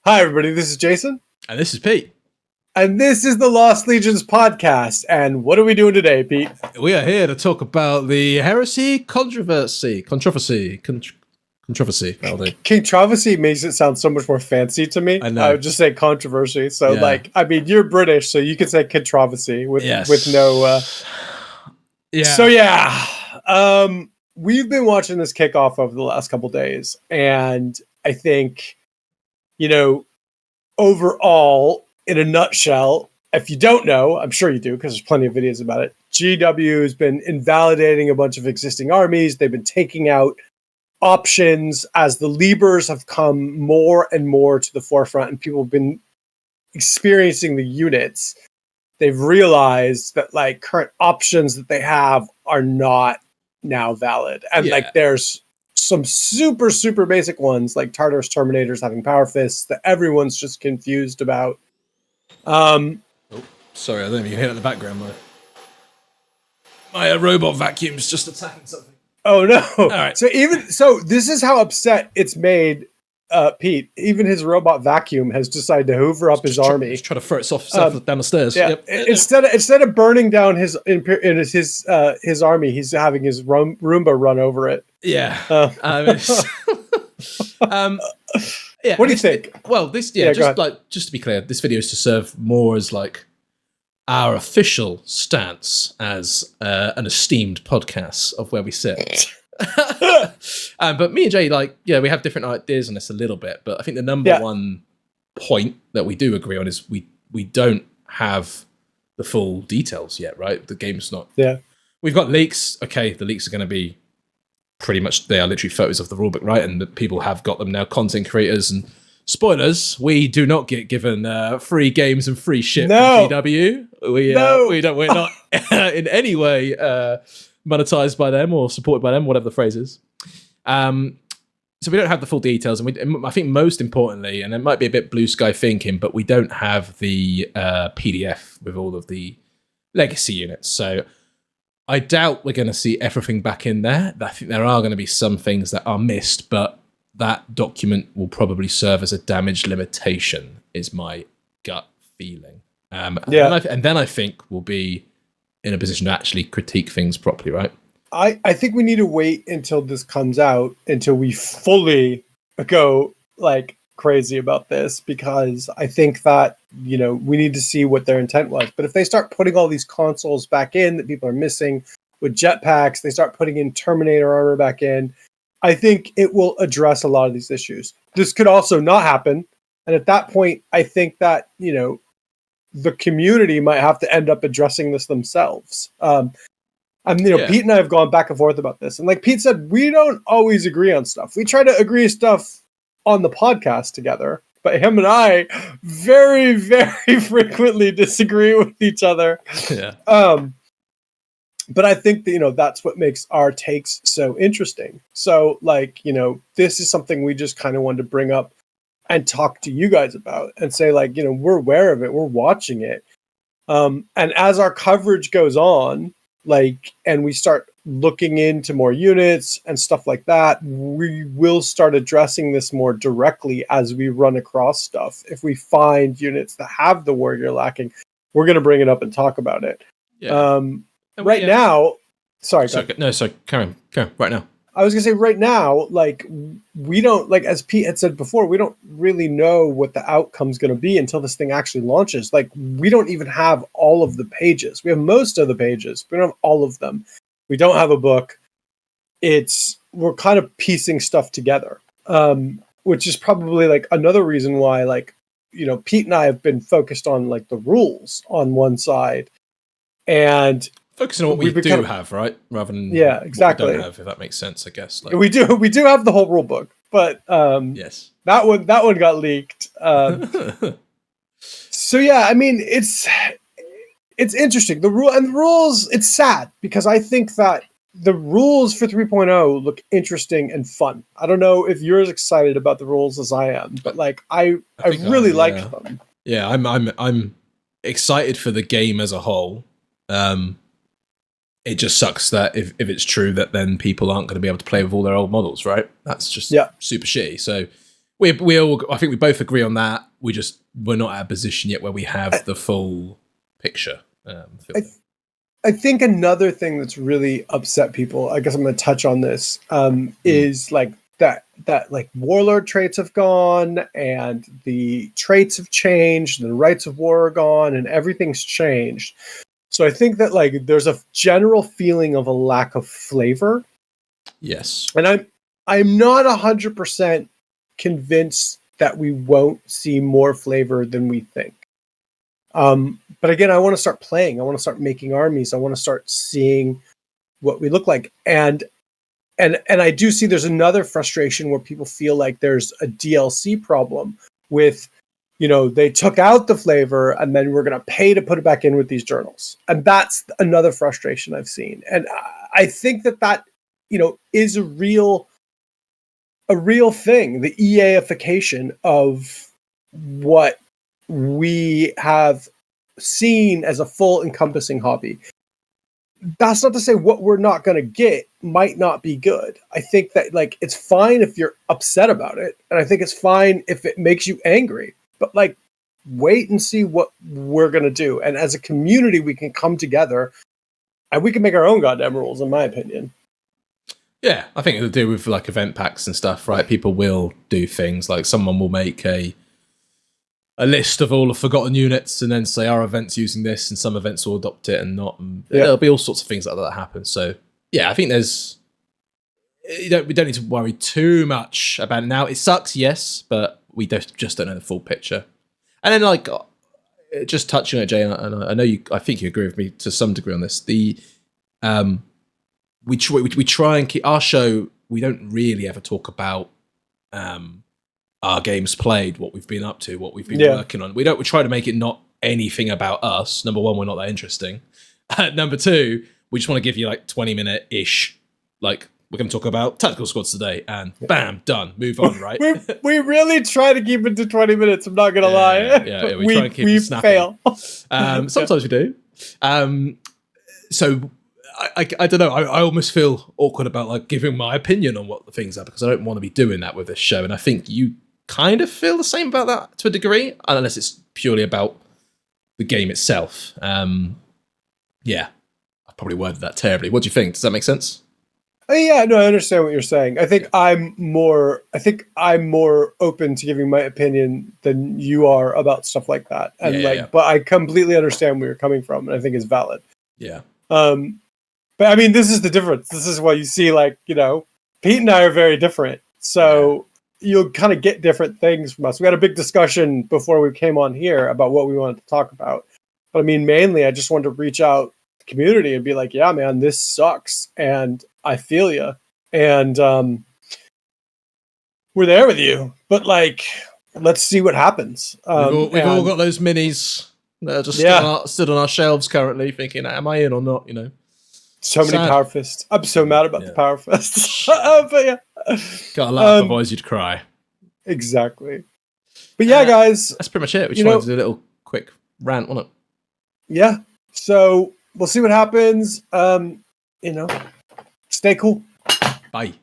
Hi, everybody. This is Jason. And this is Pete. And this is the Lost Legions podcast. And what are we doing today, Pete? We are here to talk about the heresy controversy. Controversy. makes it sound so much more fancy to me. I know. I would just say controversy. So, you're British, so you could say controversy with no... So, we've been watching this kickoff over the last couple days. And I think... overall, in a nutshell, if you don't know, I'm sure you do because there's plenty of videos about it, GW has been invalidating a bunch of existing armies. They've been taking out options as the Libers have come more and more to the forefront and people have been experiencing the units. They've realized that current options that they have are not now valid. And there's some super, super basic ones like Tartarus Terminators having power fists that everyone's just confused about. Sorry, I don't know if you can hear it in the background. My robot vacuum's just attacking something. Oh no! All right. So this is how upset it's made Pete. Even his robot vacuum has decided to hoover up his army. He's trying to throw itself down the stairs. Yeah. Yep. Instead of burning down his army, he's having his Roomba run over it. Yeah. Yeah. What do you think? Just to be clear, this video is to serve more as our official stance as an esteemed podcast of where we sit. But me and Jay, we have different ideas on this a little bit. But I think the number one point that we do agree on is we don't have the full details yet, right? The game's not. Yeah. We've got leaks. Okay, the leaks are going to be pretty much, they are literally photos of the rulebook, right? And the people have got them now, content creators. And spoilers, we do not get given free games and free shit from GW. We're not in any way monetized by them or supported by them, whatever the phrase is. So we don't have the full details. And I think most importantly, and it might be a bit blue sky thinking, but we don't have the PDF with all of the legacy units. So I doubt we're going to see everything back in there. I think there are going to be some things that are missed, but that document will probably serve as a damage limitation, is my gut feeling. And then I think we'll be in a position to actually critique things properly, right? I think we need to wait until this comes out, until we fully go crazy about this, because I think that, we need to see what their intent was. But if they start putting all these consoles back in that people are missing with jetpacks, they start putting in Terminator armor back in, I think it will address a lot of these issues. This could also not happen. And at that point, I think that, the community might have to end up addressing this themselves. Pete and I have gone back and forth about this. And like Pete said, we don't always agree on stuff. We try to agree stuff on the podcast together, but him and I very, very frequently disagree with each other. Yeah. But I think that, that's what makes our takes so interesting. So this is something we just kind of wanted to bring up and talk to you guys about and say we're aware of it. We're watching it. And as our coverage goes on, and we start looking into more units and stuff like that, we will start addressing this more directly as we run across stuff. If we find units that have the warrior lacking, we're going to bring it up and talk about it. Yeah. Now, sorry, Karen, right now. I was going to say right now, we don't, as Pete had said before, we don't really know what the outcome's going to be until this thing actually launches. We don't even have all of the pages. We have most of the pages, but we don't have all of them. We don't have a book. We're kind of piecing stuff together, which is probably another reason why, Pete and I have been focused on the rules on one side and focusing on what we do have, right? Rather than exactly. What we don't have, if that makes sense, I guess. We do have the whole rule book, but yes, that one got leaked. So yeah, it's interesting. The rules. It's sad because I think that the rules for 3.0 look interesting and fun. I don't know if you're as excited about the rules as I am, but I really like them. Yeah, I'm excited for the game as a whole. It just sucks that if it's true that then people aren't going to be able to play with all their old models, right? That's just super shitty. So I think we both agree on that. We're not at a position yet where we have the full picture. I think another thing that's really upset people, I guess I'm going to touch on this, is like that like warlord traits have gone and the traits have changed and the rights of war are gone and everything's changed. So I think that like there's a general feeling of a lack of flavor. Yes. And I'm not 100% convinced that we won't see more flavor than we think. But again, I want to start playing. I want to start making armies. I want to start seeing what we look like. And I do see there's another frustration where people feel like there's a DLC problem with, they took out the flavor and then we're going to pay to put it back in with these journals. And that's another frustration I've seen. And I think that, is a real thing, the EAification of what we have seen as a full encompassing hobby. That's not to say what we're not going to get might not be good. I think that like it's fine if you're upset about it, and I think it's fine if it makes you angry. But like, wait and see what we're going to do. And as a community, we can come together and we can make our own goddamn rules, in my opinion. Yeah, I think it'll do with like event packs and stuff, right? People will do things like someone will make a list of all the forgotten units and then say our event's using this and some events will adopt it and not. And there'll be all sorts of things like that happen. So yeah, I think we don't need to worry too much about it now. It sucks, yes, but we just don't know the full picture. And then like just touching on it, Jay, and I know I think you agree with me to some degree on this. We try and keep our show. We don't really ever talk about our games played, what we've been up to, what we've been working on. We try to make it not anything about us. Number one, we're not that interesting. Number two, we just want to give you like 20-minute ish. Like we're going to talk about tactical squads today, and bam, done. Move on, right? we really try to keep it to 20 minutes. I'm not going to lie. Yeah, we try and keep it snappy. Fail. Sometimes we do. So. I don't know. I almost feel awkward about like giving my opinion on what the things are because I don't want to be doing that with this show. And I think you kind of feel the same about that to a degree, unless it's purely about the game itself. Yeah, I probably worded that terribly. What do you think? Does that make sense? Yeah, no, I understand what you're saying. I think I'm more open to giving my opinion than you are about stuff like that. And but I completely understand where you're coming from, and I think it's valid. Yeah. But I mean, this is the difference. This is why you see, like, Pete and I are very different. So you'll kind of get different things from us. We had a big discussion before we came on here about what we wanted to talk about. But I mean, mainly, I just wanted to reach out to the community and be like, yeah, man, this sucks. And I feel you. And we're there with you. But, like, let's see what happens. We've all got those minis that are just stood on our shelves currently thinking, am I in or not, So many Power Fists. I'm so mad about the Power Fists. But yeah. Gotta laugh, otherwise you'd cry. Exactly. But yeah, guys. That's pretty much it. We just wanted to do a little quick rant, wasn't it? Yeah. So we'll see what happens. Stay cool. Bye.